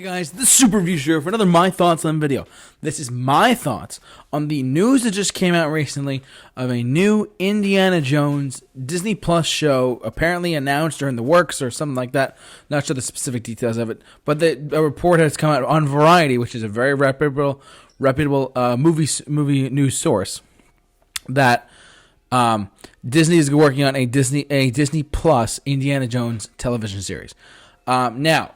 guys, the Super Review Show for another My Thoughts on video. This is my thoughts on the news that just came out recently of a new Indiana Jones Disney Plus show, apparently announced or in the works or something like that. Not sure the specific details of it, but a report has come out on Variety, which is a very reputable movie news source, that Disney is working on a Disney Plus Indiana Jones television series. Now,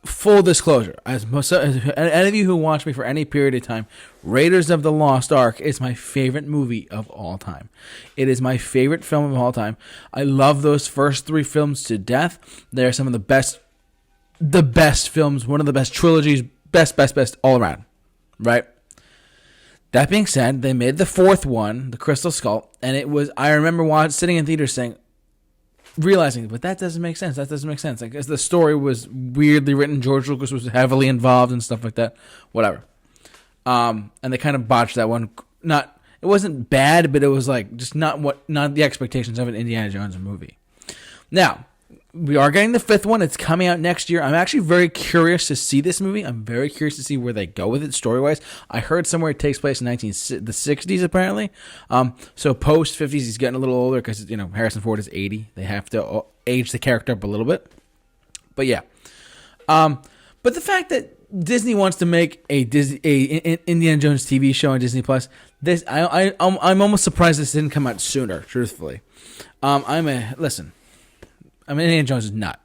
full disclosure, as any of you who watch me for any period of time, Raiders of the Lost Ark is my favorite movie of all time. It is my favorite film of all time. I love those first three films to death. They are some of the best films, one of the best trilogies, best all around, right? That being said, they made the fourth one, The Crystal Skull, and it was, I remember sitting in theaters realizing, but that doesn't make sense. Like, as the story was weirdly written, George Lucas was heavily involved and stuff like that. Whatever. And they kind of botched that one. It wasn't bad, but it was like just not the expectations of an Indiana Jones movie. Now, we are getting the fifth one. It's coming out next year. I'm actually very curious to see this movie. I'm very curious to see where they go with it story-wise. I heard somewhere it takes place in the 60s, apparently. So post-50s, he's getting a little older because, Harrison Ford is 80. They have to age the character up a little bit. But yeah. But the fact that Disney wants to make a Indiana Jones TV show on Disney Plus, I'm almost surprised this didn't come out sooner, truthfully. Indiana Jones is not.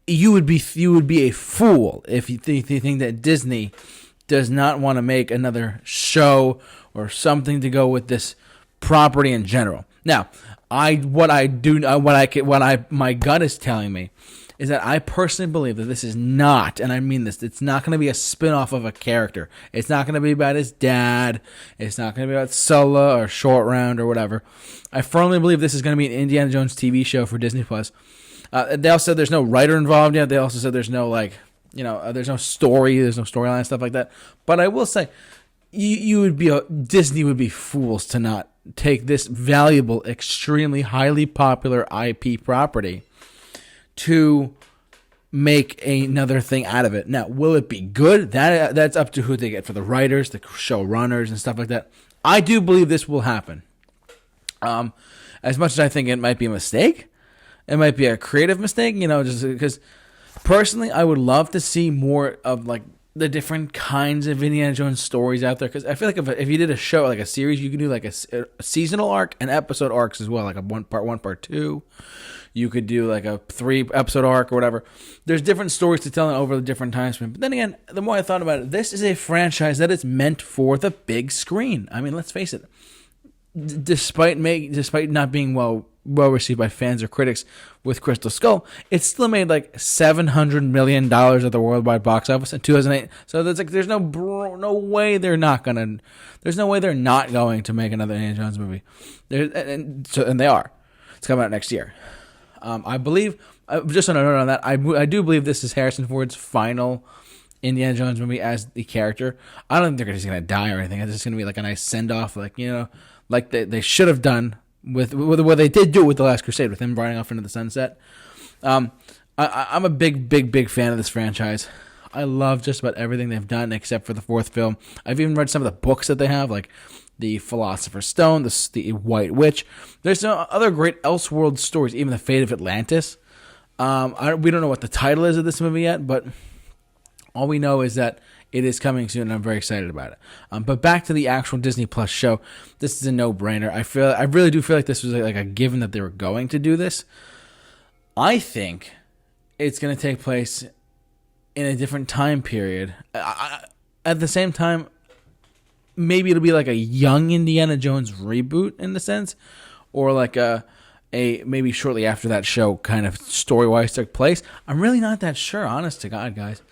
You would be a fool if you think that Disney does not want to make another show or something to go with this property in general. Now, my gut is telling me is that I personally believe that this is not, and I mean this, it's not going to be a spin-off of a character. It's not going to be about his dad. It's not going to be about Solo or Short Round or whatever. I firmly believe this is going to be an Indiana Jones TV show for Disney+. They also said there's no writer involved yet. They also said there's no, there's no story, there's no storyline, stuff like that. But I will say, Disney would be fools to not take this valuable, extremely highly popular IP property to make another thing out of it. Now, will it be good? That's up to who they get for the writers, the showrunners, and stuff like that. I do believe this will happen. As much as I think it might be a mistake, it might be a creative mistake, just because personally, I would love to see more of the different kinds of Indiana Jones stories out there. Because I feel like if you did a show, like a series, you could do like a seasonal arc and episode arcs as well, like a part 1, part 2. You could do like a 3-episode arc or whatever. There's different stories to tell over the different times. But then again, the more I thought about it, this is a franchise that is meant for the big screen. I mean, let's face it. Despite not being well received by fans or critics with Crystal Skull, it still made like $700 million at the worldwide box office in 2008. So there's no way they're not going to make another Indiana Jones movie. And they are. It's coming out next year. I believe, just on a note on that, I do believe this is Harrison Ford's final Indiana Jones movie as the character. I don't think they're just going to die or anything. It's just going to be like a nice send-off, like they should have done with what they did do with The Last Crusade, with him riding off into the sunset. I'm a big fan of this franchise. I love just about everything they've done except for the fourth film. I've even read some of the books that they have, like the Philosopher's Stone, the White Witch. There's no other great Elseworld stories, even the Fate of Atlantis. We don't know what the title is of this movie yet, but all we know is that it is coming soon, and I'm very excited about it. But back to the actual Disney Plus show, this is a no-brainer. I really do feel like this was like a given that they were going to do this. I think it's going to take place in a different time period. At the same time, maybe it'll be like a young Indiana Jones reboot in the sense, or like a maybe shortly after that show kind of story-wise took place. I'm really not that sure, honest to God, guys.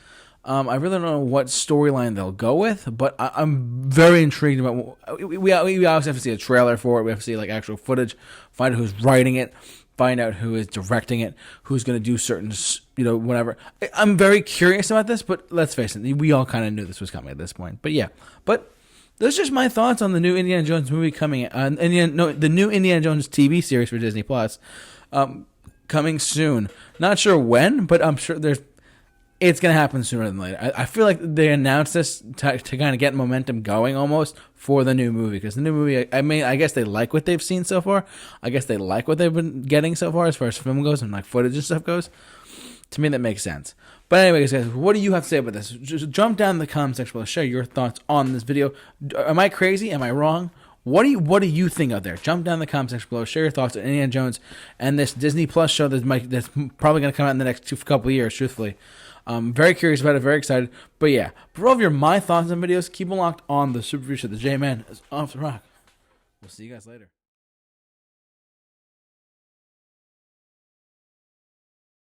I really don't know what storyline they'll go with, but I'm very intrigued about. We obviously have to see a trailer for it. We have to see like actual footage, find out who's writing it, find out who is directing it, who's going to do certain, whatever. I'm very curious about this, but let's face it, we all kind of knew this was coming at this point. But yeah, those are just my thoughts on the new Indiana Jones movie coming. The new Indiana Jones TV series for Disney Plus, coming soon. Not sure when, but I'm sure there's it's going to happen sooner than later. I feel like they announced this to kind of get momentum going almost for the new movie. Because the new movie, I mean, I guess they like what they've seen so far. I guess they like what they've been getting so far as film goes and like footage and stuff goes. To me, that makes sense. But anyways, guys, what do you have to say about this? Just jump down in the comment section below. Share your thoughts on this video. Am I crazy? Am I wrong? What do you think out there? Jump down in the comment section below. Share your thoughts on Indiana Jones and this Disney Plus show that's probably going to come out in the next couple of years, truthfully. I'm very curious about it, very excited. But yeah, for all of my thoughts and videos, keep them locked on the Super Review Show. The J-Man is off the rock. We'll see you guys later.